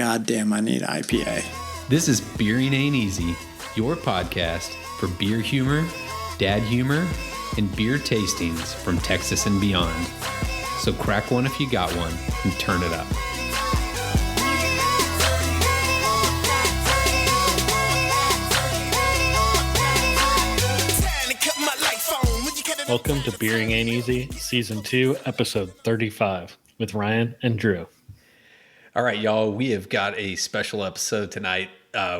goddamn, I need IPA. This is Beering Ain't Easy, your podcast for beer humor, dad humor, and beer tastings from Texas and beyond. So crack one if you got one and turn it up. Welcome to Beering Ain't Easy, Season 2, Episode 35, with Ryan and Drew. All right, y'all, we have got a special episode tonight.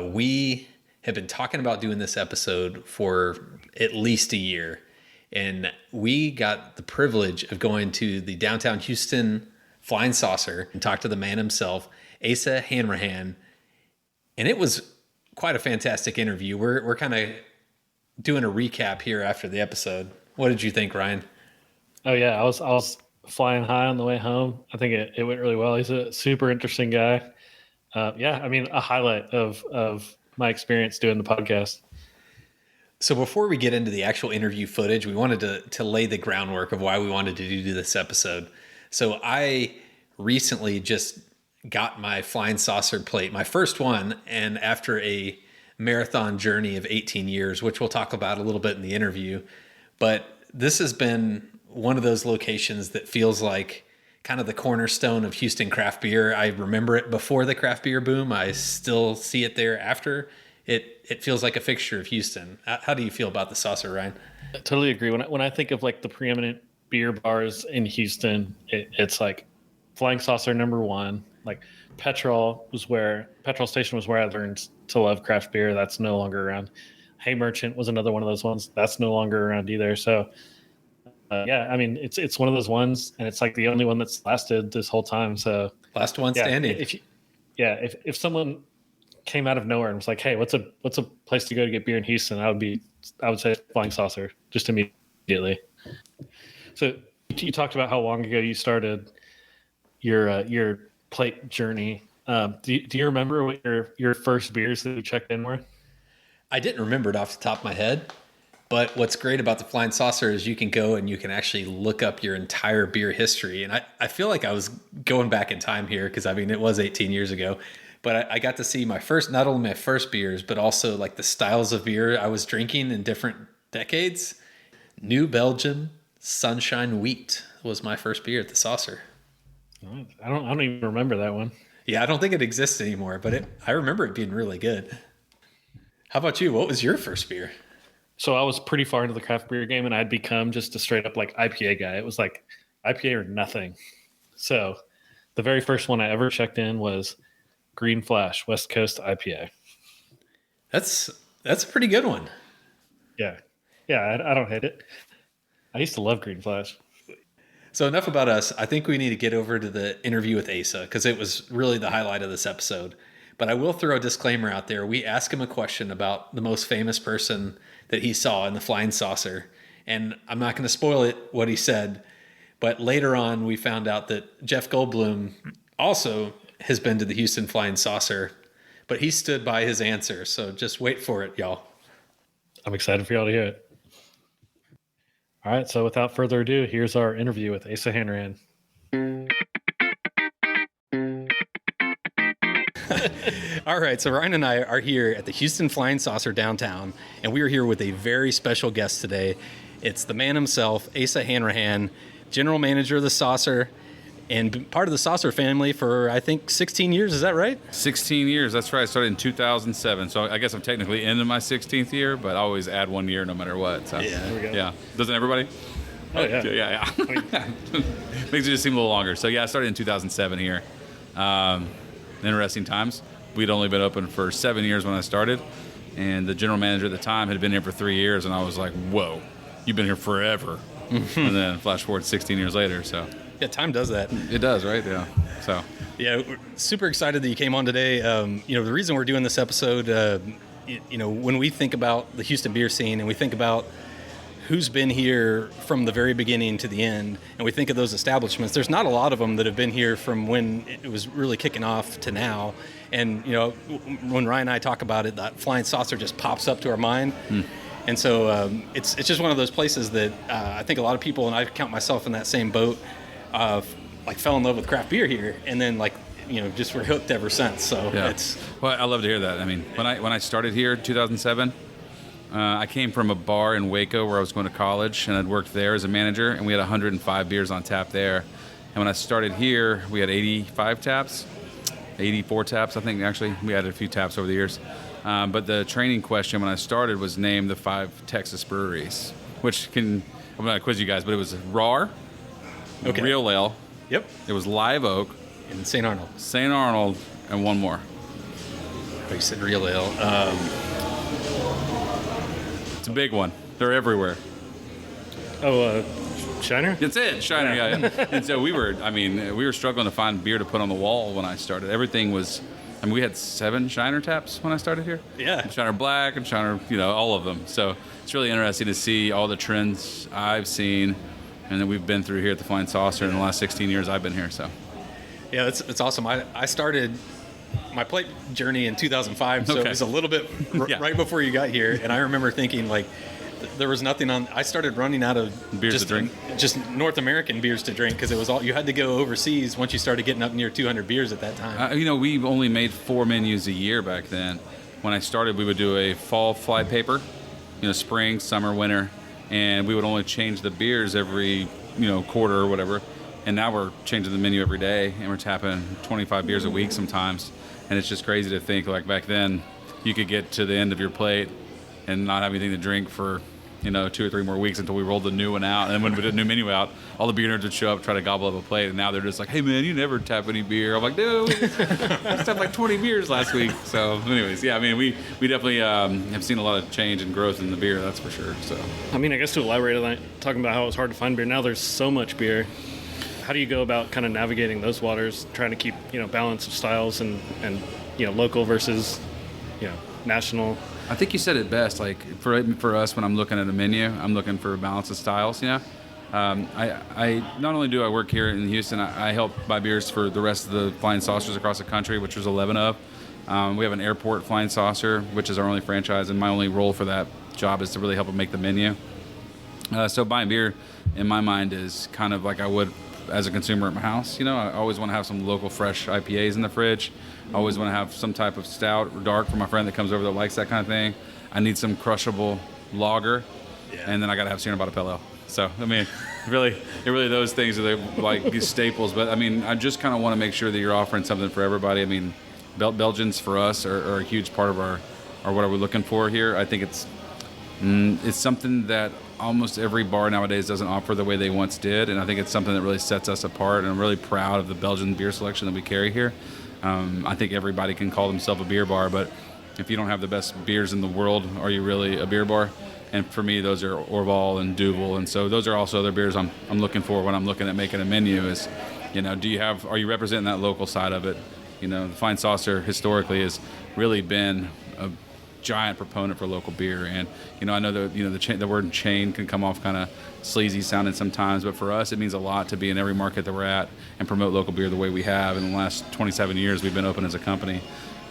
We have been talking about doing this episode for at least a year, and we got the privilege of going to the downtown Houston Flying Saucer and talk to the man himself, Asa Hanrahan, and it was quite a fantastic interview. We're kind of doing a recap here after the episode. What did you think, Ryan? Oh yeah, I was flying high on the way home. I think it went really well. He's a super interesting guy. A highlight of my experience doing the podcast. So before we get into the actual interview footage, we wanted to lay the groundwork of why we wanted to do this episode. So I recently just got my Flying Saucer plate, my first one, and after a marathon journey of 18 years, which we'll talk about a little bit in the interview. But this has been one of those locations that feels like kind of the cornerstone of Houston craft beer. I remember it before the craft beer boom. I still see it there after. It feels like a fixture of Houston. How do you feel about the Saucer, Ryan? I totally agree. When I think of like the preeminent beer bars in Houston, it's like Flying Saucer number one. Like Petrol Station was where I learned to love craft beer. That's no longer around. Hey Merchant was another one of those ones that's no longer around either. So it's one of those ones, and it's like the only one that's lasted this whole time. So last one standing. If someone came out of nowhere and was like, hey, what's a place to go to get beer in Houston? I would say Flying Saucer just immediately. So you talked about how long ago you started your plate journey. Do you remember what your first beers that you checked in were? I didn't remember it off the top of my head, but what's great about the Flying Saucer is you can go and you can actually look up your entire beer history. And I feel like I was going back in time here because, it was 18 years ago. But I got to see not only my first beers, but also like the styles of beer I was drinking in different decades. New Belgium Sunshine Wheat was my first beer at the Saucer. I don't even remember that one. Yeah, I don't think it exists anymore, but I remember it being really good. How about you? What was your first beer? So I was pretty far into the craft beer game, and I'd become just a straight up like IPA guy. It was like IPA or nothing. So the very first one I ever checked in was Green Flash West Coast IPA. That's a pretty good one. Yeah, I don't hate it. I used to love Green Flash. So enough about us. I think we need to get over to the interview with Asa because it was really the highlight of this episode. But I will throw a disclaimer out there. We asked him a question about the most famous person that he saw in the Flying Saucer. And I'm not going to spoil it, what he said. But later on, we found out that Jeff Goldblum also has been to the Houston Flying Saucer. But he stood by his answer. So just wait for it, y'all. I'm excited for y'all to hear it. All right. So without further ado, here's our interview with Asa Hanrahan. All right, so Ryan and I are here at the Houston Flying Saucer downtown, and we are here with a very special guest today. It's the man himself, Asa Hanrahan, general manager of the Saucer, and part of the Saucer family for, I think, 16 years. Is that right? 16 years, that's right. I started in 2007, so I guess I'm technically into my 16th year, but I always add 1 year no matter what. So, yeah. Doesn't everybody? Oh, yeah. Yeah. Makes it just seem a little longer. So, yeah, I started in 2007 here. Interesting times. We'd only been open for 7 years when I started, and the general manager at the time had been here for 3 years, and I was like, whoa, you've been here forever. And then flash forward 16 years later. So yeah, time does that. It does, right? Yeah. So yeah, we're super excited that you came on today. The reason we're doing this episode, when we think about the Houston beer scene and we think about who's been here from the very beginning to the end, and we think of those establishments, there's not a lot of them that have been here from when it was really kicking off to now. And, when Ryan and I talk about it, that Flying Saucer just pops up to our mind. And so it's just one of those places that I think a lot of people, and I count myself in that same boat, fell in love with craft beer here. And then just were hooked ever since. So Yeah. it's Well, I love to hear that. I mean, when I started here in 2007, I came from a bar in Waco where I was going to college, and I'd worked there as a manager, and we had 105 beers on tap there. And when I started here, we had 85 taps, 84 taps, I think, actually. We added a few taps over the years. But the training question when I started was name the 5 Texas breweries, I'm going to quiz you guys, but it was Rahr, okay. Real Ale, Yep. it was Live Oak, In St. Arnold. St. Arnold, and one more. Oh, you said Real Ale. It's a big one. They're everywhere. Shiner? That's it, Shiner. Yeah. And so we were struggling to find beer to put on the wall when I started. Everything was, we had 7 Shiner taps when I started here. Yeah. Shiner Black and Shiner, all of them. So it's really interesting to see all the trends I've seen and that we've been through here at the Flying Saucer in the last 16 years I've been here. So Yeah, it's awesome. I started my plate journey in 2005, so Okay. it was a little bit Yeah. right before you got here. And I remember thinking, like, there was nothing on. I started running out of Beers to drink? just North American beers to drink, because it was all you had to go overseas once you started getting up near 200 beers at that time. we only made 4 menus a year back then. When I started, we would do a fall fly paper, spring, summer, winter, and we would only change the beers every, quarter or whatever. And now we're changing the menu every day, and we're tapping 25 beers a week sometimes. And it's just crazy to think, like, back then, you could get to the end of your plate and not have anything to drink for, 2 or 3 more weeks until we rolled the new one out. And then when we did a new menu out, all the beer nerds would show up, try to gobble up a plate. And now they're just like, hey, man, you never tap any beer. I'm like, dude, we just tapped like 20 beers last week. So anyways, yeah, we definitely have seen a lot of change and growth in the beer, that's for sure. So I guess to elaborate on that, talking about how it's hard to find beer, now there's so much beer. How do you go about kind of navigating those waters, trying to keep, balance of styles and local versus, national? I think you said it best. Like for us, when I'm looking at a menu, I'm looking for a balance of styles. I not only do I work here in Houston, I help buy beers for the rest of the Flying Saucers across the country, which there's 11 of. We have an airport Flying Saucer, which is our only franchise, and my only role for that job is to really help them make the menu. So buying beer, in my mind, is kind of like I would as a consumer at my house. I always want to have some local fresh IPAs in the fridge. I always want to have some type of stout or dark for my friend that comes over that likes that kind of thing. I need some crushable lager, and then I got to have Sierra Nevada Pale Ale. So, really those things are like these staples. But, I just kind of want to make sure that you're offering something for everybody. Belgians for us are a huge part of our what are we looking for here. I think it's something that almost every bar nowadays doesn't offer the way they once did, and I think it's something that really sets us apart, and I'm really proud of the Belgian beer selection that we carry here. I think everybody can call themselves a beer bar, but if you don't have the best beers in the world, are you really a beer bar? And for me, those are Orval and Duvel, and so those are also other beers I'm looking for when I'm looking at making a menu is, are you representing that local side of it? The Flying Saucer historically has really been a giant proponent for local beer, and I know that the word chain can come off kind of sleazy sounding sometimes, but for us it means a lot to be in every market that we're at and promote local beer the way we have in the last 27 years we've been open as a company.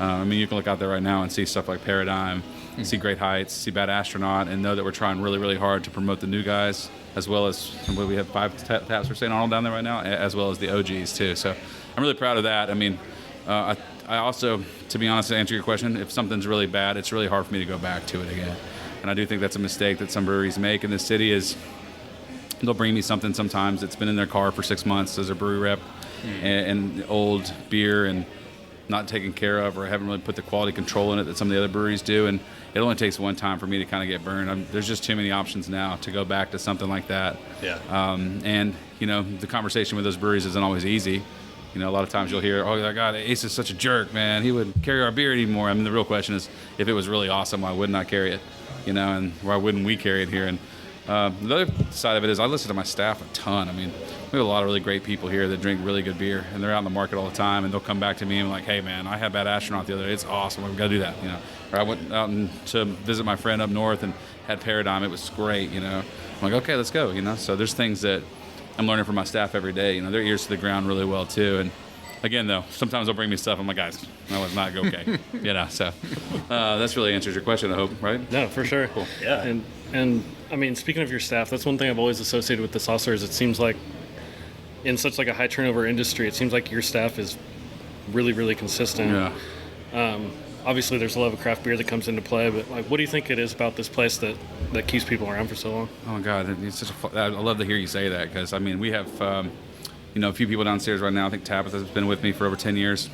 You can look out there right now and see stuff like Paradigm, see Great Heights, see Bad Astronaut, and know that we're trying really, really hard to promote the new guys, as well as we have 5 taps for St. Arnold down there right now, as well as the OGs too. So I'm really proud of that. I also, to be honest, to answer your question, if something's really bad, it's really hard for me to go back to it again. And I do think that's a mistake that some breweries make in this city is they'll bring me something sometimes that's been in their car for 6 months as a brewery rep and old beer and not taken care of, or haven't really put the quality control in it that some of the other breweries do. And it only takes one time for me to kind of get burned. There's just too many options now to go back to something like that. Yeah. And, the conversation with those breweries isn't always easy. A lot of times you'll hear, oh, my God, Ace is such a jerk, man. He wouldn't carry our beer anymore. The real question is, if it was really awesome, why wouldn't I carry it? And why wouldn't we carry it here? And the other side of it is I listen to my staff a ton. We have a lot of really great people here that drink really good beer, and they're out in the market all the time, and they'll come back to me and like, hey, man, I had Bad Astronaut the other day. It's awesome. We've got to do that, Or I went out to visit my friend up north and had Paradigm. It was great, I'm like, okay, let's go, So there's things that I'm learning from my staff every day. Their ears to the ground really well too. And again, though, sometimes they'll bring me stuff. I'm like, guys, that was not okay. So that's really answers your question, I hope, right? No, for sure. Cool. Yeah. And speaking of your staff, that's one thing I've always associated with the Saucer is it seems like in such like a high turnover industry, it seems like your staff is really, really consistent. Yeah. Obviously, there's a love of craft beer that comes into play, but like, what do you think it is about this place that keeps people around for so long? Oh God, it's such I love to hear you say that, because I mean we have a few people downstairs right now. I think Tabitha's been with me for over 10 years.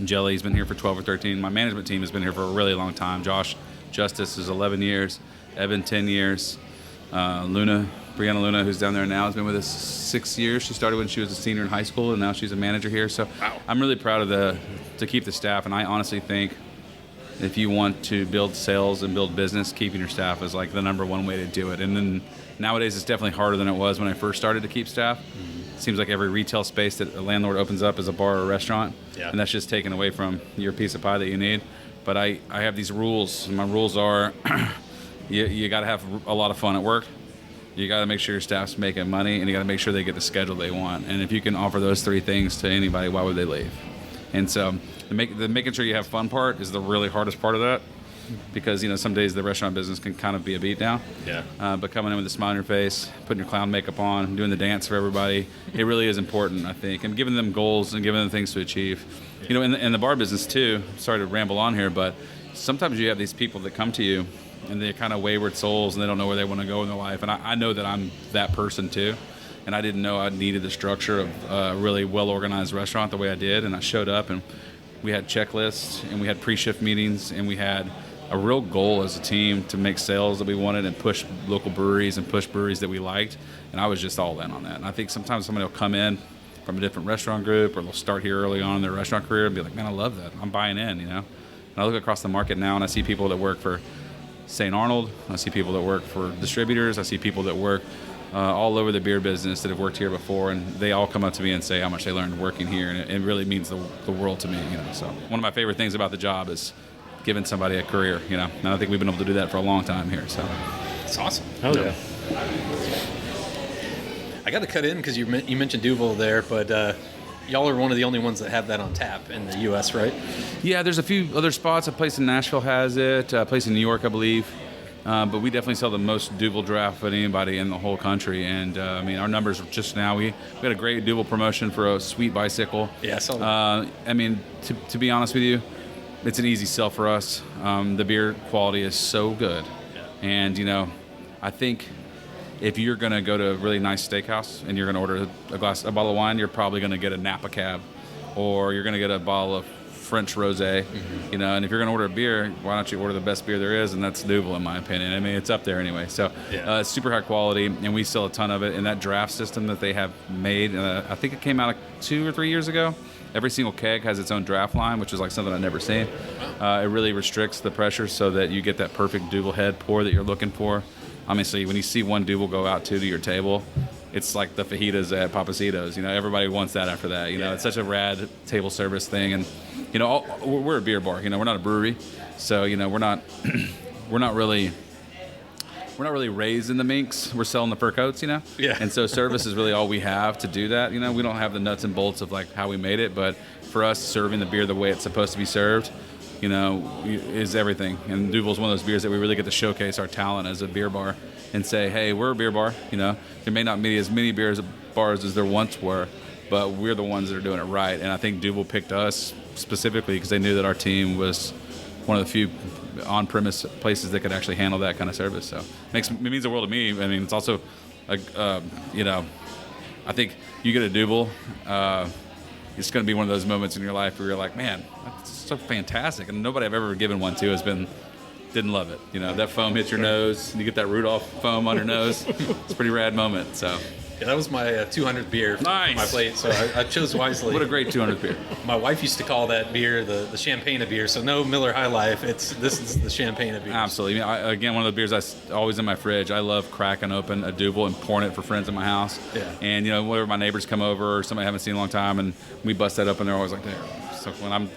Jelly's been here for 12 or 13. My management team has been here for a really long time. Josh Justice is 11 years. Evan 10 years. Brianna Luna, who's down there now, has been with us 6 years. She started when she was a senior in high school, and now she's a manager here. So wow. I'm really proud to keep the staff, and I honestly think if you want to build sales and build business, keeping your staff is like the number one way to do it. And then nowadays it's definitely harder than it was when I first started to keep staff. It seems like every retail space that a landlord opens up is a bar or a restaurant, and that's just taken away from your piece of pie that you need. But I have these rules, and my rules are you got to have a lot of fun at work. You got to make sure your staff's making money, and you got to make sure they get the schedule they want. And if you can offer those three things to anybody, why would they leave? And so the making sure you have fun part is the really hardest part of that, because some days the restaurant business can kind of be a beatdown. Yeah. But coming in with a smile on your face, putting your clown makeup on, doing the dance for everybody, it really is important, I think, and giving them goals and giving them things to achieve. In the bar business too. Sorry to ramble on here, but sometimes you have these people that come to you, and they're kind of wayward souls, and they don't know where they want to go in their life. And I know that I'm that person too. And I didn't know I needed the structure of a really well-organized restaurant the way I did. And I showed up, and we had checklists, and we had pre-shift meetings, and we had a real goal as a team to make sales that we wanted and push local breweries and push breweries that we liked. And I was just all in on that. And I think sometimes somebody will come in from a different restaurant group, or they'll start here early on in their restaurant career and be like, man, I love that. I'm buying in, And I look across the market now, and I see people that work for St. Arnold. I see people that work for distributors. I see people that work all over the beer business that have worked here before, and they all come up to me and say how much they learned working here, and it really means the world to me. So one of my favorite things about the job is giving somebody a career. And I think we've been able to do that for a long time here. So it's awesome. Oh yeah. I got to cut in because you mentioned Duvel there, but y'all are one of the only ones that have that on tap in the U.S., right? Yeah, there's a few other spots. A place in Nashville has it. A place in New York, I believe. But we definitely sell the most Duvel draft of anybody in the whole country. And, our numbers just now, we had a great Duvel promotion for a sweet bicycle. Yeah, I saw that. To be honest with you, it's an easy sell for us. The beer quality is so good. Yeah. And, I think if you're going to go to a really nice steakhouse and you're going to order a bottle of wine, you're probably going to get a Napa Cab, or you're going to get a bottle of French rosé, and if you're going to order a beer, why don't you order the best beer there is, and that's Duvel, in my opinion. It's up there anyway. So it's super high quality, and we sell a ton of it. And that draft system that they have made, I think it came out 2 or 3 years ago. Every single keg has its own draft line, which is like something I've never seen. It really restricts the pressure so that you get that perfect Duvel head pour that you're looking for. Obviously, when you see one Duvel go out to your table, it's like the fajitas at Papacitos. Everybody wants that after that. It's such a rad table service thing. And, we're a beer bar. We're not a brewery. So, we're not really raised in the minks. We're selling the fur coats, Yeah. And so service is really all we have to do that. We don't have the nuts and bolts of like how we made it. But for us, serving the beer the way it's supposed to be served, is everything. And Duvel's one of those beers that we really get to showcase our talent as a beer bar and say, hey, we're a beer bar. There may not be as many bars as there once were, but we're the ones that are doing it right. And I think Duvel picked us specifically because they knew that our team was one of the few on-premise places that could actually handle that kind of service. So it means the world to me. It's also, I think you get a Duvel, it's going to be one of those moments in your life where you're like, man, that's so fantastic. And nobody I've ever given one to didn't love it. That foam hits your nose, and you get that Rudolph foam on your nose. It's a pretty rad moment. So. Yeah, that was my 200th beer for my plate, so I chose wisely. What a great 200th beer. My wife used to call that beer the Champagne of beer, so no Miller High Life. This is the Champagne of beer. Absolutely. Again, one of the beers that's always in my fridge. I love cracking open a Duvel and pouring it for friends in my house. Yeah. And, whenever my neighbors come over or somebody I haven't seen in a long time, and we bust that up, and they're always like, there. So when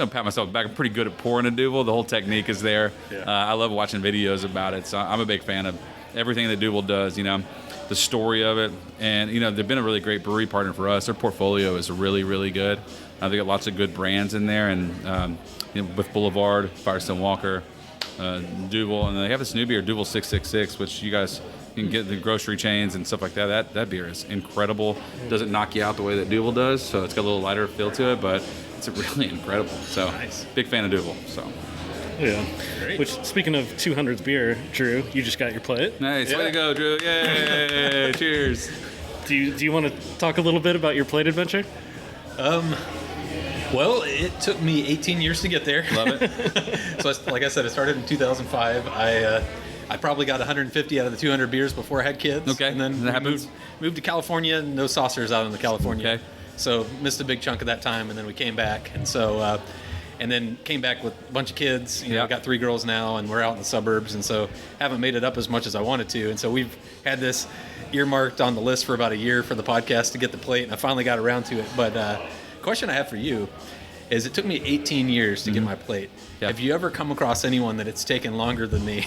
pat myself back. I'm pretty good at pouring a Duvel. The whole technique is there. Yeah. I love watching videos about it, so I'm a big fan of everything that Duvel does, the story of it. And, they've been a really great brewery partner for us. Their portfolio is really, really good. They got lots of good brands in there, and with Boulevard, Firestone Walker, Duvel, and they have this new beer, Duvel 666, which you guys You can get the grocery chains and stuff like that. That beer is incredible. Doesn't knock you out the way that Duvel does, so it's got a little lighter feel to it, but it's really incredible. So Nice. big fan of Duvel. So Yeah. Great. Which, speaking of 200s beer, Drew, you just got your plate. nice. Yeah. Way to go, Drew. Yay. Cheers. Do you want to talk a little bit about your plate adventure? Well, it took me 18 years to get there. Love it. So, like I said, I started in 2005. I probably got 150 out of the 200 beers before I had kids. Okay, And then that happens. moved to California. No saucers out in the California. Okay. So missed a big chunk of that time, and then we came back. And so, and then came back with a bunch of kids. You know, Yeah. I got 3 girls now, and we're out in the suburbs. And so haven't made it up as much as I wanted to. And so we've had this earmarked on the list for about a year for the podcast to get the plate, and I finally got around to it. But question I have for you is, it took me 18 years to get my plate. Yeah. Have you ever come across anyone that it's taken longer than me?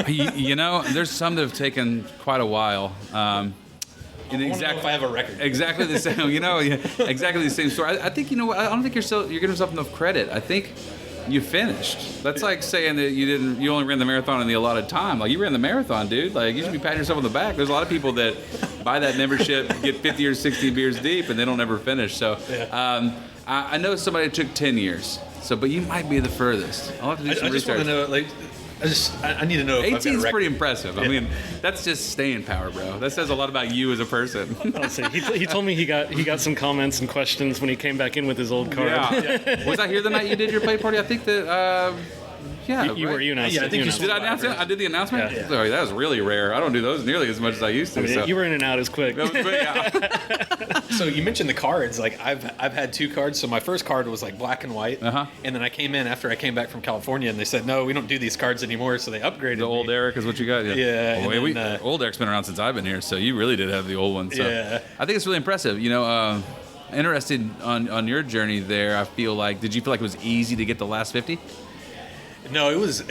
you know, there's some that have taken quite a while. In If I have a record. exactly the same. You know, yeah, exactly the same story. I think, you know what? I don't think you're giving yourself enough credit. I think you finished. That's like saying that you only ran the marathon in the allotted time. Like, you ran the marathon, dude. Like, you should be patting yourself on the back. There's a lot of people that buy that membership, get 50 or 60 beers deep, and they don't ever finish. So, I know somebody that took 10 years. So, but you might be the furthest. I'll have to do some I just want research. to know, like, I need to know if I've got a 18 is record. pretty impressive. I mean, that's just staying power, bro. That says a lot about you as a person. Let's see. He told me he got some comments and questions when he came back in with his old card. Yeah. Was I here the night you did your play party? I think that, You right? announced Yeah, I it. think you Did I announce it? I did the announcement? Yeah. Sorry, that was really rare. I don't do those nearly as much as I used to. I mean, so. you were in and out as quick. That was quick, yeah. So you mentioned the cards. Like, I've had 2 cards. So my first card was like black and white, Uh-huh. and then I came in after I came back from California, and they said, no, we don't do these cards anymore. So they upgraded The old me. Eric is what you got? Yeah, Well, and then, old Eric's been around since I've been here, so you really did have the old one. So Yeah. I think it's really impressive. You know, interested on your journey there, I feel like, did you feel like it was easy to get the last 50? No, it was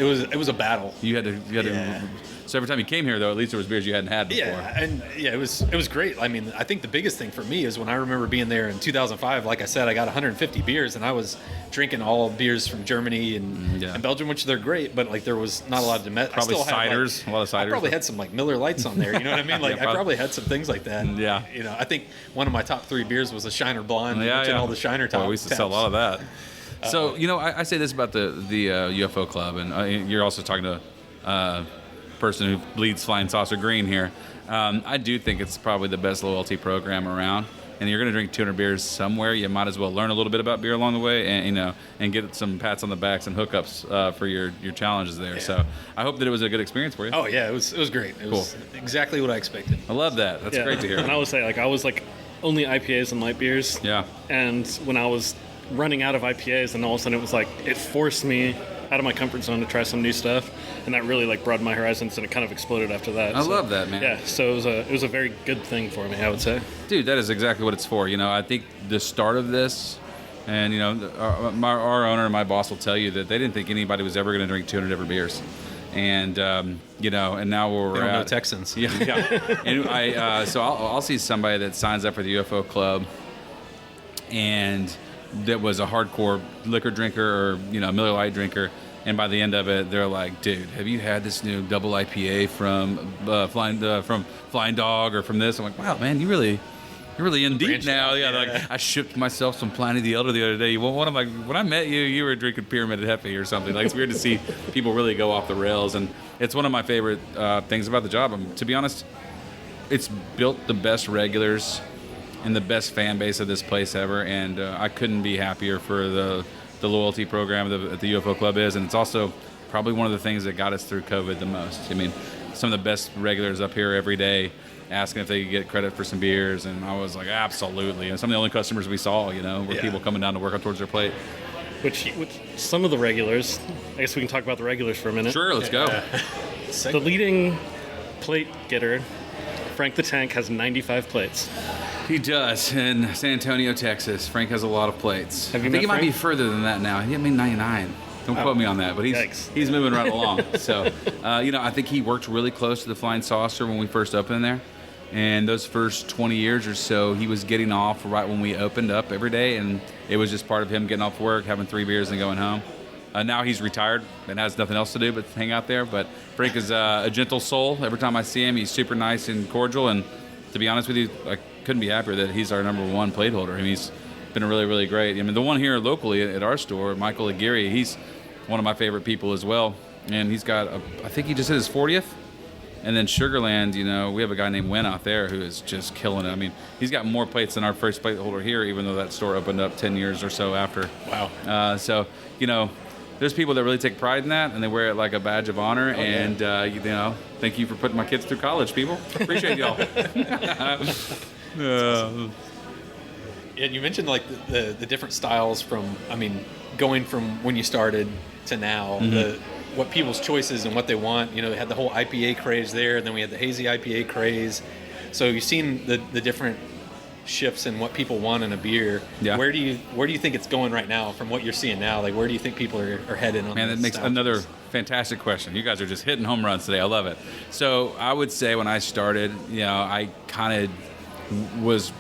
a battle. You had to. Yeah. So every time you came here, though, at least there was beers you hadn't had before. Yeah, and it was great. I mean, I think the biggest thing for me is when I remember being there in 2005. Like I said, I got 150 beers, and I was drinking all beers from Germany and Belgium, which they're great, but like there was not a lot of Probably ciders, a lot of ciders. I probably had some like Miller Lights on there. You know what I mean? Like Yeah, I probably had some things like that. Yeah. You know, I think one of my top 3 beers was a Shiner Blonde. Yeah, which had yeah. all the Shiner Boy, we used to sell a lot of that. So, you know, I say this about the UFO Club, and you're also talking to a person who bleeds flying saucer green here. I do think it's probably the best loyalty program around. And you're going to drink 200 beers somewhere. You might as well learn a little bit about beer along the way, and you know, and get some pats on the backs and hookups for your challenges there. Yeah. So I hope that it was a good experience for you. Oh yeah, it was great. It was exactly what I expected. I love that. That's great to hear. And I would say, like, I was like only IPAs and light beers. Yeah. And when I was running out of IPAs, and all of a sudden it was like it forced me out of my comfort zone to try some new stuff, and that really like broadened my horizons, and it kind of exploded after that. I love that, man. Yeah, so it was a very good thing for me, I would say. Dude, that is exactly what it's for. You know, I think the start of this, and you know, our owner and my boss will tell you that they didn't think anybody was ever going to drink 200 different beers, and you know, and now we're They don't know at Texans. Yeah, yeah. And so I'll see somebody that signs up for the UFO Club, and that was a hardcore liquor drinker or, you know, Miller Lite drinker, and by the end of it, they're like, "Dude, have you had this new double IPA from Flying Dog or from this?" I'm like, "Wow, man, you're really in deep Branched now." out, Yeah, yeah. like I shipped myself some Pliny the Elder the other day. One of my when I met you, you were drinking Pyramid Hefe or something. Like, it's weird to see people really go off the rails, and it's one of my favorite things about the job. To be honest, it's built the best regulars and the best fan base of this place ever, and I couldn't be happier for the loyalty program that the UFO Club is, and it's also probably one of the things that got us through COVID the most. I mean, some of the best regulars up here every day asking if they could get credit for some beers, and I was like, absolutely. And some of the only customers we saw, you know, were people coming down to work up towards their plate. Which some of the regulars, I guess we can talk about the regulars for a minute. Sure, let's go. The leading plate getter, Frank the Tank, has 95 plates. He does in San Antonio, Texas. Frank has a lot of plates. Have you I think met it might be Frank? further than that now. He had me 99. Don't quote me on that, but Yikes. he's moving right along. So, you know, I think he worked really close to the Flying Saucer when we first opened there. And those first 20 years or so, he was getting off right when we opened up every day, and it was just part of him getting off work, having 3 beers, and going home. Now he's retired and has nothing else to do but hang out there. But Frank is a gentle soul. Every time I see him, he's super nice and cordial. And to be honest with you, I couldn't be happier that he's our number one plate holder. I mean, he's been really, really great. I mean, the one here locally at our store, Michael Aguirre, he's one of my favorite people as well. And he's got, I think he just hit his 40th. And then Sugarland, we have a guy named Wen out there who is just killing it. I mean, he's got more plates than our first plate holder here, even though that store opened up 10 years or so after. Wow. So, there's people that really take pride in that, and they wear it like a badge of honor. Thank you for putting my kids through college, people. Appreciate y'all. Awesome. And you mentioned like the different styles from, going from when you started to now, what people's choices and what they want. They had the whole IPA craze there, and then we had the hazy IPA craze. So you've seen the different shifts in what people want in a beer. Yeah. Where do you think it's going right now from what you're seeing now? Like, where do you think people are headed on? Man, that makes another fantastic question. You guys are just hitting home runs today. I love it. So I would say when I started, I kind of was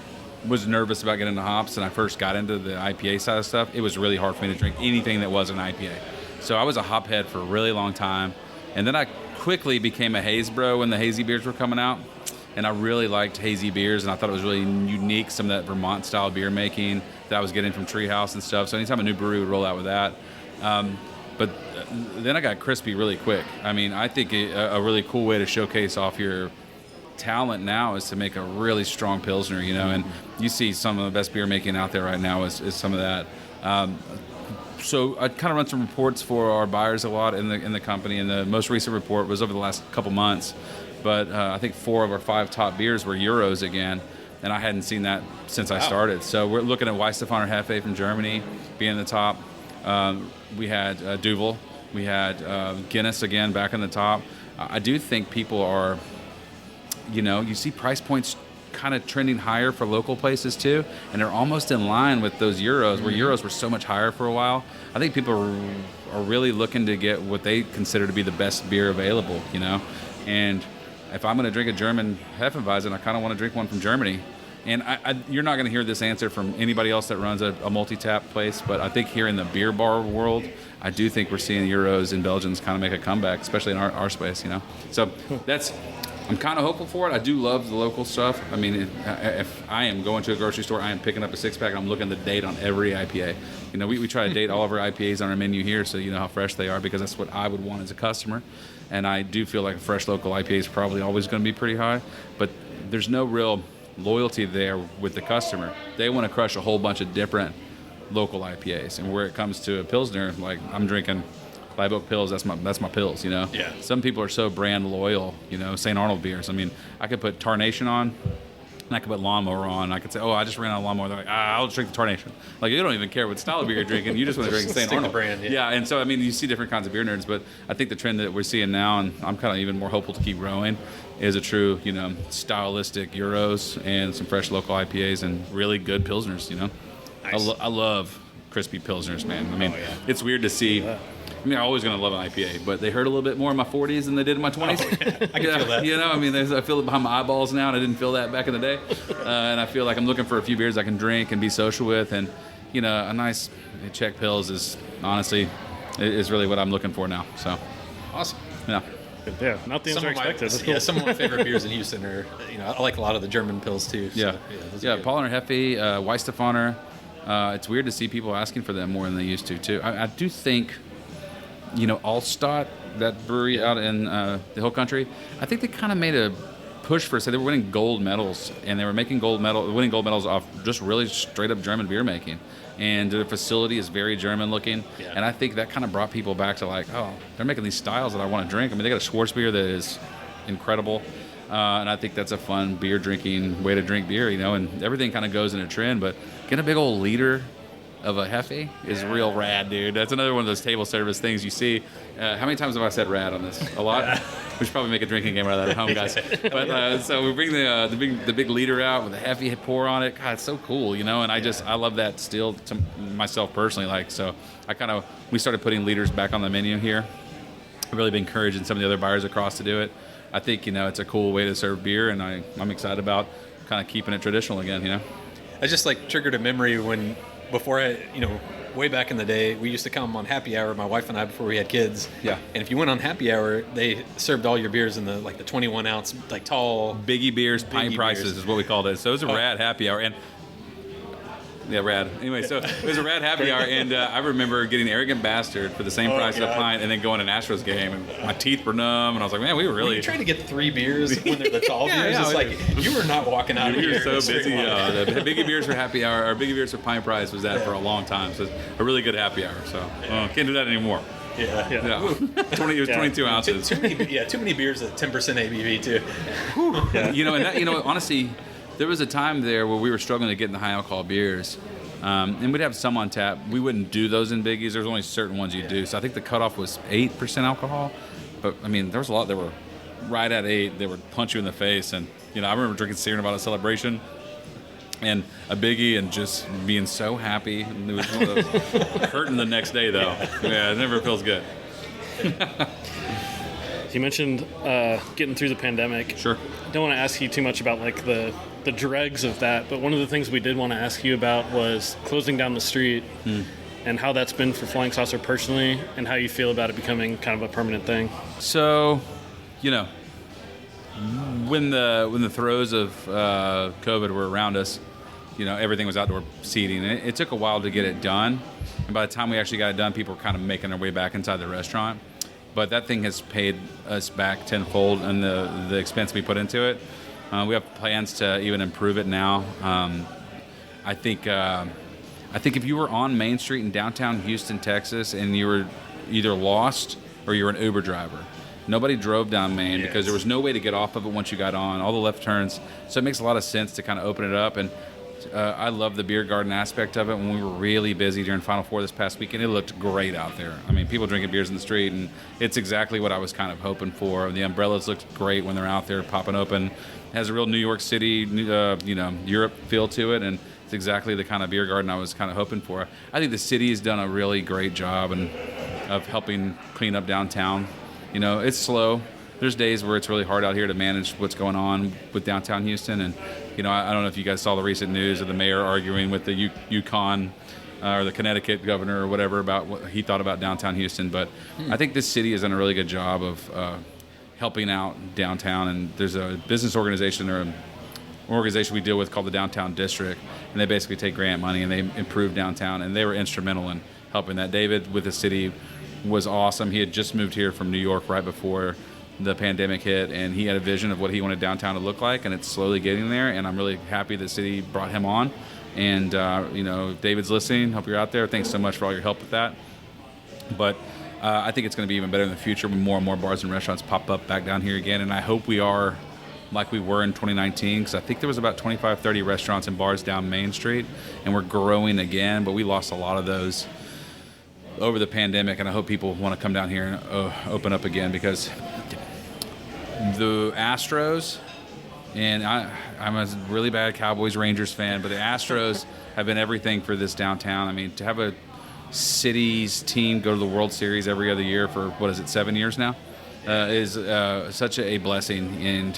nervous about getting into hops, and I first got into the IPA side of stuff. It was really hard for me to drink anything that wasn't IPA. So I was a hop head for a really long time, and then I quickly became a haze bro when the hazy beers were coming out. And I really liked hazy beers, and I thought it was really unique, some of that Vermont-style beer making that I was getting from Treehouse and stuff. So anytime a new brewery would roll out with that. But then I got crispy really quick. I think a really cool way to showcase off your talent now is to make a really strong Pilsner, and you see some of the best beer making out there right now is some of that. So I kind of run some reports for our buyers a lot in the company, and the most recent report was over the last couple months. But I think 4 of our 5 top beers were Euros again, and I hadn't seen that since I started. So we're looking at Weihenstephaner Hefe from Germany being the top. We had Duvel. We had Guinness again back in the top. I do think people are, you see price points kind of trending higher for local places too, and they're almost in line with those Euros, where Euros were so much higher for a while. I think people are really looking to get what they consider to be the best beer available, and if I'm going to drink a German Hefeweizen, I kind of want to drink one from Germany. And you're not going to hear this answer from anybody else that runs a multi-tap place, but I think here in the beer bar world, I do think we're seeing Euros and Belgians kind of make a comeback, especially in our space, So I'm kind of hopeful for it. I do love the local stuff. If I am going to a grocery store, I am picking up a 6-pack, and I'm looking at the date on every IPA. We try to date all of our IPAs on our menu here so you know how fresh they are, because that's what I would want as a customer. And I do feel like a fresh local IPA is probably always going to be pretty high, but there's no real loyalty there with the customer. They want to crush a whole bunch of different local IPAs. And where it comes to a Pilsner, like I'm drinking Live Oak Pilz, that's my Pilz, Yeah. Some people are so brand loyal, St. Arnold beers. I could put Tarnation on, and I could put Lawnmower on. I could say, I just ran out of Lawnmower. They're like, I'll drink the Tarnation. Like, you don't even care what style of beer you're drinking. You just want to drink St. Arnold. Brand, yeah, and so, you see different kinds of beer nerds, but I think the trend that we're seeing now, and I'm kind of even more hopeful to keep growing, is a true, stylistic Euros and some fresh local IPAs and really good Pilsners, Nice. I love crispy Pilsners, man. It's weird to see. I'm always going to love an IPA, but they hurt a little bit more in my 40s than they did in my 20s. I can feel that. I feel it behind my eyeballs now, and I didn't feel that back in the day. And I feel like I'm looking for a few beers I can drink and be social with, and a nice Czech Pils is honestly is really what I'm looking for now. So awesome. Yeah. Yeah, not the answer I expected. That's cool. Some of my favorite beers in Houston are, I like a lot of the German Pils too. So, Paulaner Hefe, Weihenstephaner. It's weird to see people asking for them more than they used to too. I do think. Allstadt, that brewery out in the Hill Country, I think they kind of made a push for, they were winning gold medals, and they were winning gold medals off just really straight up German beer making. And their facility is very German looking, and I think that kind of brought people back to like, they're making these styles that I want to drink. They got a Schwarzbier that is incredible, and I think that's a fun beer drinking way to drink beer, and everything kind of goes in a trend, but getting a big old liter of a Hefe is real rad, dude. That's another one of those table service things you see. How many times have I said rad on this? A lot? We should probably make a drinking game out of that at home, guys. But so we bring the big liter out with a Hefe pour on it. God, it's so cool, and I love that still to myself personally. So we started putting liters back on the menu here. I've really been encouraging some of the other buyers across to do it. I think, it's a cool way to serve beer, and I'm excited about kind of keeping it traditional again, I just triggered a memory before I, way back in the day, we used to come on happy hour, my wife and I, before we had kids. Yeah. And if you went on happy hour, they served all your beers in the 21 ounce, like tall. Biggie beers, pint Biggie prices beers. is what we called it. So it was a rad happy hour. And yeah, rad. Anyway, so it was a rad happy hour, and I remember getting Arrogant Bastard for the same price as a pint, and then going to an Astros game, and my teeth were numb, and I was like, man, we were really... When you try to get 3 beers when they're the tall beers, it's like, you were not walking out of we here. were so busy. line. The Biggie Beers for happy hour, or Biggie Beers for pint price was that for a long time. So it's a really good happy hour. So can't do that anymore. Yeah. Yeah. It was 22 ounces. Too many beers at 10% ABV too. Honestly, there was a time there where we were struggling to get in the high alcohol beers. And we'd have some on tap. We wouldn't do those in biggies. There's only certain ones you do. So I think the cutoff was 8% alcohol. But, I mean, there was a lot that were right at 8. They would punch you in the face. And, I remember drinking Sierra Nevada Celebration and a biggie and just being so happy. It was one of those hurting the next day, though. Yeah, it never feels good. You mentioned getting through the pandemic. Sure. Don't want to ask you too much about like the dregs of that, but one of the things we did want to ask you about was closing down the street and how that's been for Flying Saucer personally, and how you feel about it becoming kind of a permanent thing. So, when the throes of COVID were around us, everything was outdoor seating. And it took a while to get it done. And by the time we actually got it done, people were kind of making their way back inside the restaurant. But that thing has paid us back tenfold in the expense we put into it. We have plans to even improve it now. I think if you were on Main Street in downtown Houston, Texas, and you were either lost or you were an Uber driver, nobody drove down Main because there was no way to get off of it once you got on, all the left turns. So it makes a lot of sense to kind of open it up. And I love the beer garden aspect of it. When we were really busy during Final Four this past weekend, it looked great out there. I mean, people drinking beers in the street, and it's exactly what I was kind of hoping for. The umbrellas looked great when they're out there popping open. It has a real New York City, Europe feel to it, and it's exactly the kind of beer garden I was kind of hoping for. I think the city has done a really great job of helping clean up downtown. It's slow. There's days where it's really hard out here to manage what's going on with downtown Houston, and I don't know if you guys saw the recent news of the mayor arguing with the Yukon or the Connecticut governor or whatever about what he thought about downtown Houston. But I think this city has done a really good job of helping out downtown. And there's a business organization or an organization we deal with called the Downtown District, and they basically take grant money and they improve downtown, and they were instrumental in helping that. David with the city was awesome. He had just moved here from New York right before the pandemic hit, and he had a vision of what he wanted downtown to look like, and it's slowly getting there, and I'm really happy the city brought him on. And if David's listening, hope you're out there. Thanks so much for all your help with that. But I think it's going to be even better in the future when more and more bars and restaurants pop up back down here again, and I hope we are like we were in 2019, because I think there was about 25, 30 restaurants and bars down Main Street, and we're growing again, but we lost a lot of those over the pandemic, and I hope people want to come down here and open up again, because the Astros, and I'm a really bad Cowboys Rangers fan, but the Astros have been everything for this downtown. I mean, to have a city's team go to the World Series every other year for 7 years now is such a blessing. And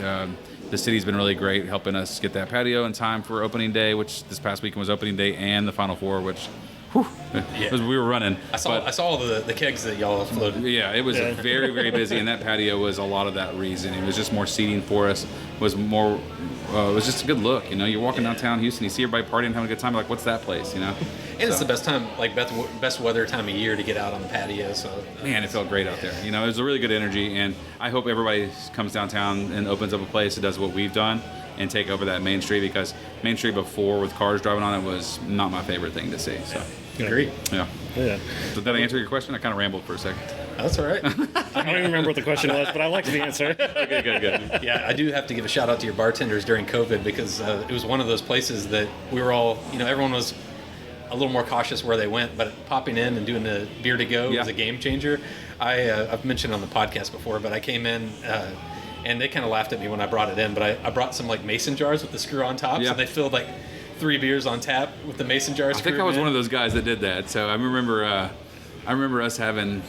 the city's been really great helping us get that patio in time for opening day, which this past weekend was opening day, and the Final Four, which we were running. I saw the kegs that y'all floated. Yeah, it was very, very busy, and that patio was a lot of that reason. It was just more seating for us. It was just a good look. You're walking downtown Houston, you see everybody partying, having a good time. You're like, what's that place? And it's the best time, like best weather time of year to get out on the patio. So man, it felt great out there. It was a really good energy, and I hope everybody comes downtown and opens up a place that does what we've done and take over that Main Street, because Main Street before with cars driving on it was not my favorite thing to see. So. Agreed. Yeah. Did that answer your question? I kind of rambled for a second. That's all right. I don't even remember what the question was, but I liked the answer. Okay, good. Yeah, I do have to give a shout out to your bartenders during COVID, because it was one of those places that we were all, everyone was a little more cautious where they went, but popping in and doing the beer to go was a game changer. I've mentioned on the podcast before, but I came in and they kind of laughed at me when I brought it in, but I brought some like mason jars with the screw on top, so they filled like 3 beers on tap with the mason jars. I think I was one of those guys that did that. So I remember us having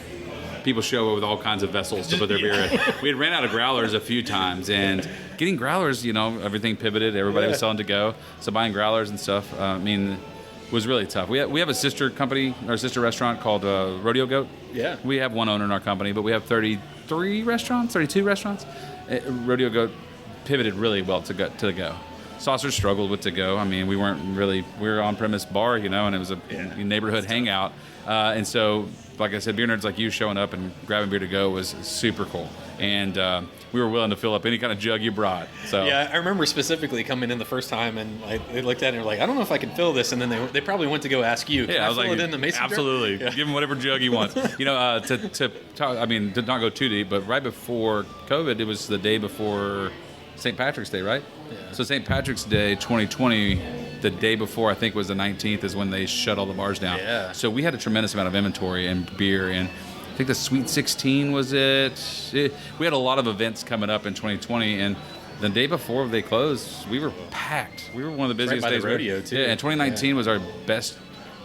people show up with all kinds of vessels to put their beer in. We had ran out of growlers a few times, and getting growlers, everything pivoted. Everybody was selling to go, so buying growlers and stuff. was really tough. We have a sister company, our sister restaurant called Rodeo Goat. Yeah. We have one owner in our company, but we have 32 restaurants. Rodeo Goat pivoted really well to the go. Saucer struggled with to go. I mean, we were on-premise bar, and it was a neighborhood hangout. And so, like I said, beer nerds like you showing up and grabbing beer to go was super cool. And we were willing to fill up any kind of jug you brought. So yeah, I remember specifically coming in the first time, and they looked at it and were like, I don't know if I can fill this. And then they probably went to go ask you, can I fill it in the mason jar? Absolutely. Yeah. Give him whatever jug he wants. To not go too deep, but right before COVID, it was the day before St. Patrick's Day, right? Yeah. So St. Patrick's Day 2020, the day before, I think was the 19th, is when they shut all the bars down. Yeah. So we had a tremendous amount of inventory and beer, and I think the Sweet 16 was it. We had a lot of events coming up in 2020, and the day before they closed, we were packed. We were one of the busiest right by days. The rodeo, too. Yeah, and 2019 was our best,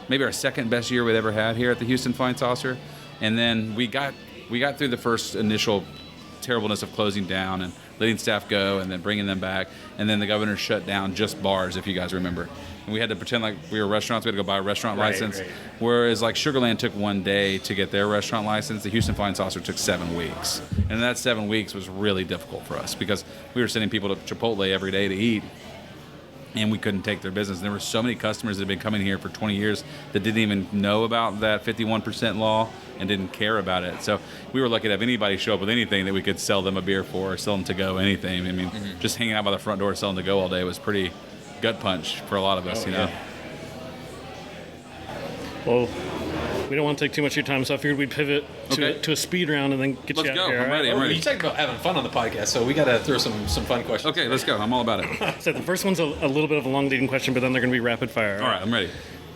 maybe our second best year we'd ever had here at the Houston Flying Saucer. And then we got through the first initial terribleness of closing down and letting staff go and then bringing them back. And then the governor shut down just bars, if you guys remember. And we had to pretend like we were restaurants. We had to go buy a restaurant license. Right. Whereas like Sugarland took one day to get their restaurant license, the Houston Flying Saucer took 7 weeks. And that 7 weeks was really difficult for us because we were sending people to Chipotle every day to eat. And we couldn't take their business. And there were so many customers that had been coming here for 20 years that didn't even know about that 51% law and didn't care about it. So we were lucky to have anybody show up with anything that we could sell them a beer for, or sell them to go, anything. I mean, just hanging out by the front door selling to go all day was pretty gut punch for a lot of us, know. Well, we don't want to take too much of your time, so I figured we'd pivot to a speed round and then get you out go. here. I'm ready. You talked about having fun on the podcast, so we got to throw some fun questions. Okay, let's go. I'm all about it. So the first one's a little bit of a long leading question, but then they're going to be rapid fire. All right, I'm ready.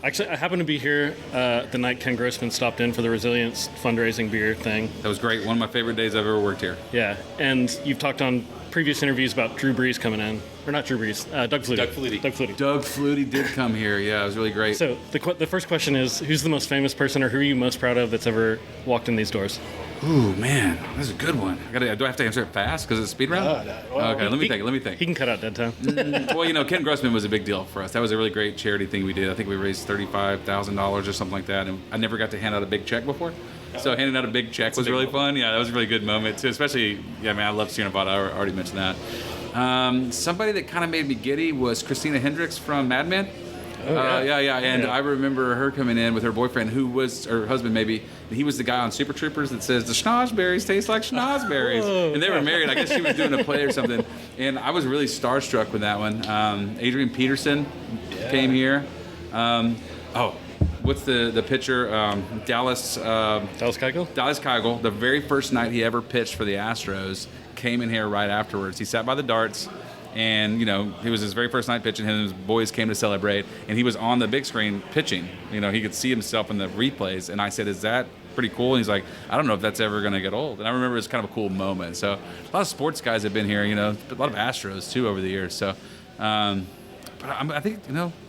Actually, I happened to be here the night Ken Grossman stopped in for the Resilience fundraising beer thing. That was great. One of my favorite days I've ever worked here. Yeah, and you've talked on previous interviews about Drew Brees coming in. Or not Drew Brees, Doug Flutie. Doug Flutie did come here. Yeah, it was really great. So the first question is, who's the most famous person, or who are you most proud of that's ever walked in these doors? Ooh, man, that's a good one. Do I have to answer it fast because it's speed round? Okay, let me think. He can cut out dead time. Well, Ken Grossman was a big deal for us. That was a really great charity thing we did. I think we raised $35,000 or something like that, and I never got to hand out a big check before. So handing out a big check was really fun. Yeah, that was a really good moment too. Especially, I love Sierra Nevada. I already mentioned that. Somebody that kind of made me giddy was Christina Hendricks from Mad Men. And I remember her coming in with her boyfriend, who was, or husband maybe, he was the guy on Super Troopers that says, the schnozberries taste like schnozberries. And they were married. I guess she was doing a play or something. And I was really starstruck with that one. Adrian Peterson came here. What's the pitcher? Dallas Keuchel? Dallas Keuchel, the very first night he ever pitched for the Astros, came in here right afterwards. He sat by the darts. And, it was his very first night pitching. Him and his boys came to celebrate. And he was on the big screen pitching. He could see himself in the replays. And I said, is that pretty cool? And he's like, I don't know if that's ever going to get old. And I remember it was kind of a cool moment. So a lot of sports guys have been here, a lot of Astros, too, over the years. So, but I think,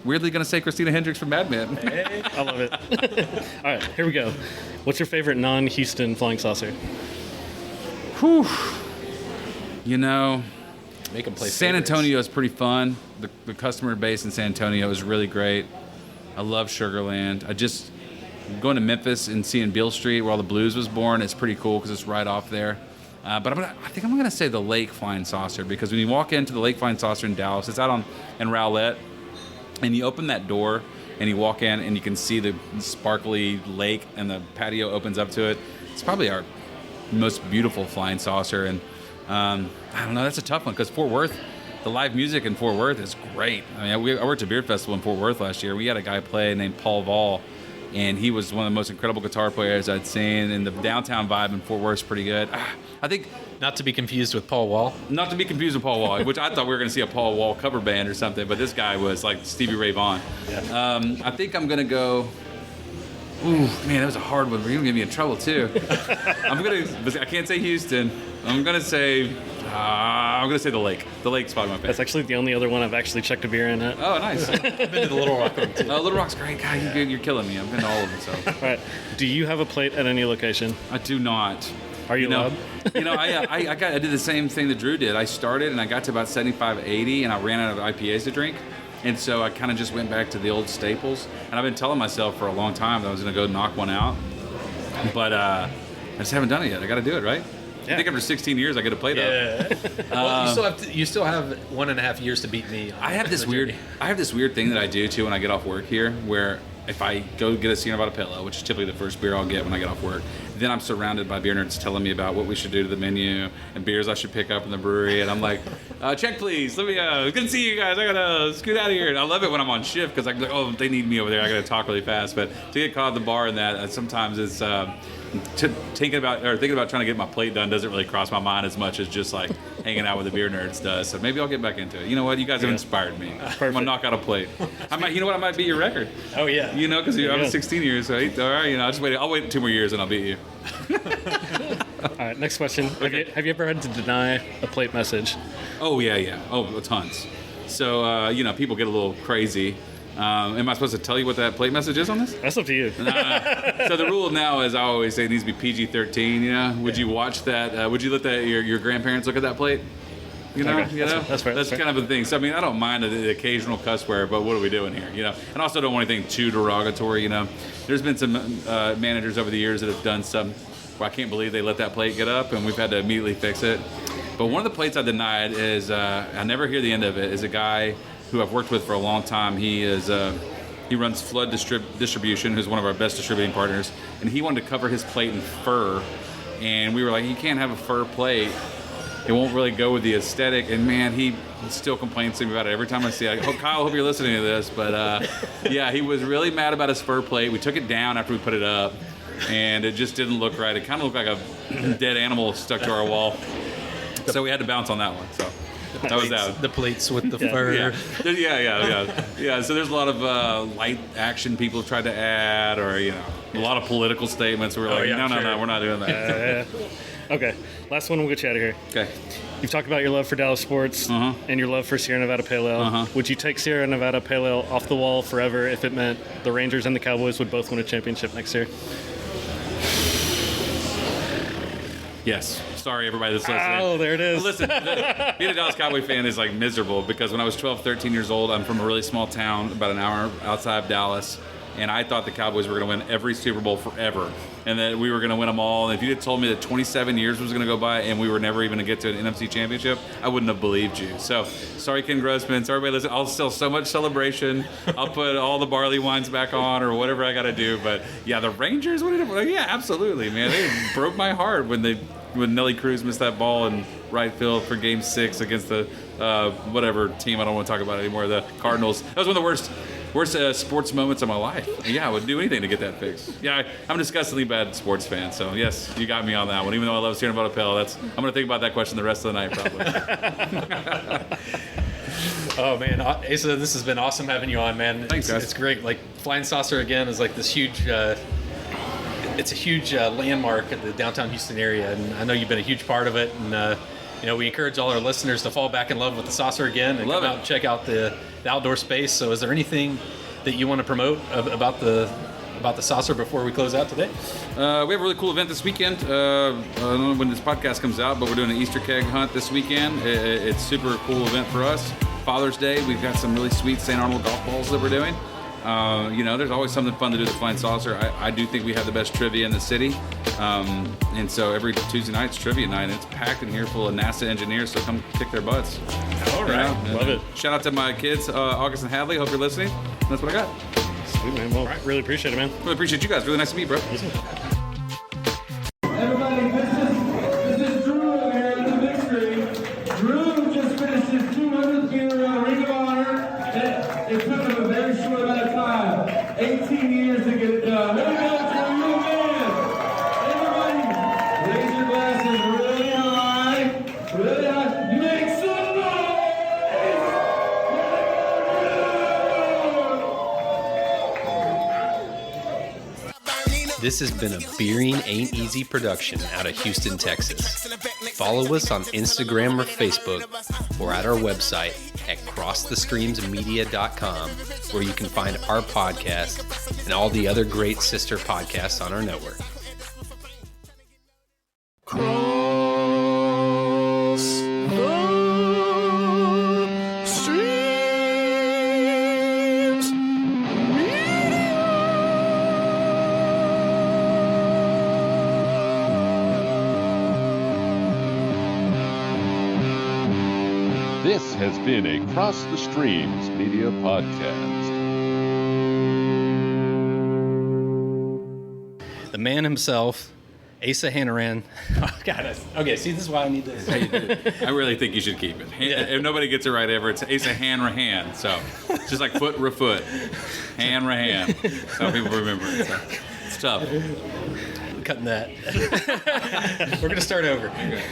weirdly going to say Christina Hendricks from Mad Men. Hey, I love it. All right, here we go. What's your favorite non-Houston flying saucer? Whew. Make them play San favorites. Antonio is pretty fun. The customer base in San Antonio is really great. I love Sugarland. Going to Memphis and seeing Beale Street where all the blues was born. It's pretty cool because it's right off there. But I think I'm going to say the Lake Flying Saucer, because when you walk into the Lake Flying Saucer in Dallas, it's out in Rowlett, and you open that door and you walk in and you can see the sparkly lake and the patio opens up to it. It's probably our most beautiful flying saucer. And I don't know, that's a tough one because Fort Worth, the live music in Fort Worth is great. I worked at a beer festival in Fort Worth last year. We had a guy play named Paul Vall, and he was one of the most incredible guitar players I'd seen, and the downtown vibe in Fort Worth is pretty good. I think... Not to be confused with Paul Wall. Not to be confused with Paul Wall, which I thought we were going to see a Paul Wall cover band or something, but this guy was like Stevie Ray Vaughan. Yeah. I think I'm going to go... Ooh, man, that was a hard one. You're going to get me in trouble, too. I can't say Houston. I'm going to say the Lake. The Lake's probably my favorite. That's actually the only other one I've actually checked a beer in at. Oh, nice. I've been to the Little Rock one, too. Little Rock's great. God, you're killing me. I've been to all of them, so. All right. Do you have a plate at any location? I do not. Are you allowed? I did the same thing that Drew did. I started and I got to about 75, 80, and I ran out of IPAs to drink. And so I kind of just went back to the old staples. And I've been telling myself for a long time that I was going to go knock one out. But I just haven't done it yet. I got to do it, right? Yeah. I think after 16 years, I get to play that. Yeah. Well, you still have 1.5 years to beat me. I have this weird thing that I do too when I get off work here, where if I go get a Sierra Nevada Pale Ale, which is typically the first beer I'll get when I get off work, then I'm surrounded by beer nerds telling me about what we should do to the menu and beers I should pick up in the brewery, and I'm like, check please, let me good to see you guys, I gotta scoot out of here. And I love it when I'm on shift because I'm like, oh, they need me over there, I gotta talk really fast. But to get caught at the bar and that, sometimes it's thinking about trying to get my plate done doesn't really cross my mind as much as just like hanging out with the beer nerds does. So maybe I'll get back into it. You know what? You guys have inspired me. I'm gonna knock out a plate. I might beat your record. Oh yeah. You know, because I'm 16 years, so all right. You know, I'll wait 2 more years and I'll beat you. All right, next question. Okay. Have you ever had to deny a plate message? Oh yeah. Oh, tons. So people get a little crazy. Am I supposed to tell you what that plate message is on this? That's up to you. So the rule now is I always say it needs to be PG-13. You know, would you watch that? Would you let your grandparents look at that plate? You know, Okay. That's fair. That's kind of a thing. So I mean, I don't mind the occasional cuss word, but what are we doing here? You know, and also don't want anything too derogatory. You know, there's been some managers over the years that have done some where I can't believe they let that plate get up, and we've had to immediately fix it. But one of the plates I denied is I never hear the end of it. Is a guy who I've worked with for a long time. He runs Flood Distribution, who's one of our best distributing partners, and he wanted to cover his plate in fur, and we were like, you can't have a fur plate. It won't really go with the aesthetic. And man, he still complains to me about it every time I see it. Kyle, hope you're listening to this, but yeah, he was really mad about his fur plate. We took it down after we put it up, and it just didn't look right. It kind of looked like a dead animal stuck to our wall, so we had to bounce on that one. So. That was that. The plates with the fur. Yeah. So there's a lot of light action people have tried to add, or a lot of political statements. We're like, no, we're not doing that. Okay, last one. We'll get you out of here. Okay. You've talked about your love for Dallas sports and your love for Sierra Nevada Pale Ale. Would you take Sierra Nevada Pale Ale off the wall forever if it meant the Rangers and the Cowboys would both win a championship next year? Yes. Sorry, everybody that's listening. Oh, there it is. Listen, being a Dallas Cowboy fan is like miserable because when I was 12, 13 years old, I'm from a really small town about an hour outside of Dallas, and I thought the Cowboys were going to win every Super Bowl forever, and that we were going to win them all. And if you had told me that 27 years was going to go by and we were never even going to get to an NFC championship, I wouldn't have believed you. So, sorry, Ken Grossman. Sorry, everybody listen. I'll sell so much celebration. I'll put all the barley wines back on or whatever I got to do. But, yeah, the Rangers, yeah, absolutely, man. They broke my heart when Nelly Cruz missed that ball in right field for Game 6 against the whatever team I don't want to talk about anymore, the Cardinals. That was one of the worst sports moments of my life. Yeah, I would do anything to get that fixed. Yeah, I'm a disgustingly bad sports fan, so yes, you got me on that one. Even though I love Sierra Nevada Pale, I'm going to think about that question the rest of the night probably. Oh man, Asa, this has been awesome having you on, man. Thanks, guys. It's great. Like Flying Saucer again is like this huge. It's a huge landmark in the downtown Houston area, and I know you've been a huge part of it. And we encourage all our listeners to fall back in love with the saucer again and come out and check out the outdoor space. So, is there anything that you want to promote about the saucer before we close out today? We have a really cool event this weekend. I don't know when this podcast comes out, but we're doing an Easter keg hunt this weekend. It's super cool event for us. Father's Day, we've got some really sweet St. Arnold golf balls that we're doing. There's always something fun to do with Flying Saucer. I do think we have the best trivia in the city. And so every Tuesday night's trivia night, and it's packed in here full of NASA engineers, so come kick their butts. All right. Love it. Shout out to my kids, August and Hadley. Hope you're listening. That's what I got. Sweet, man. Well, really appreciate it, man. Really appreciate you guys. Really nice to meet you, bro. Everybody, this is Drew over here in the victory. Drew just finished his 200th year Ring of Honor. It took him a very short amount of time, 18 years to get it done. There we go, Drew, you man. Everybody, raise your glasses really high, really high. You make some noise! This has been a Beering Ain't Easy production out of Houston, Texas. Follow us on Instagram or Facebook or at our website at crossthestreamsmedia.com, where you can find our podcast and all the other great sister podcasts on our network. Cross the stream. This has been a Cross the Streams Media Podcast. The man himself, Asa Hanrahan. Oh, God. Okay, see, this is why I need this. I really think you should keep it. If nobody gets it right ever, it's Asa Hanrahan. So it's just like foot, Hanrahan. So people remember it. So it's tough. Cutting that. We're going to start over. Okay.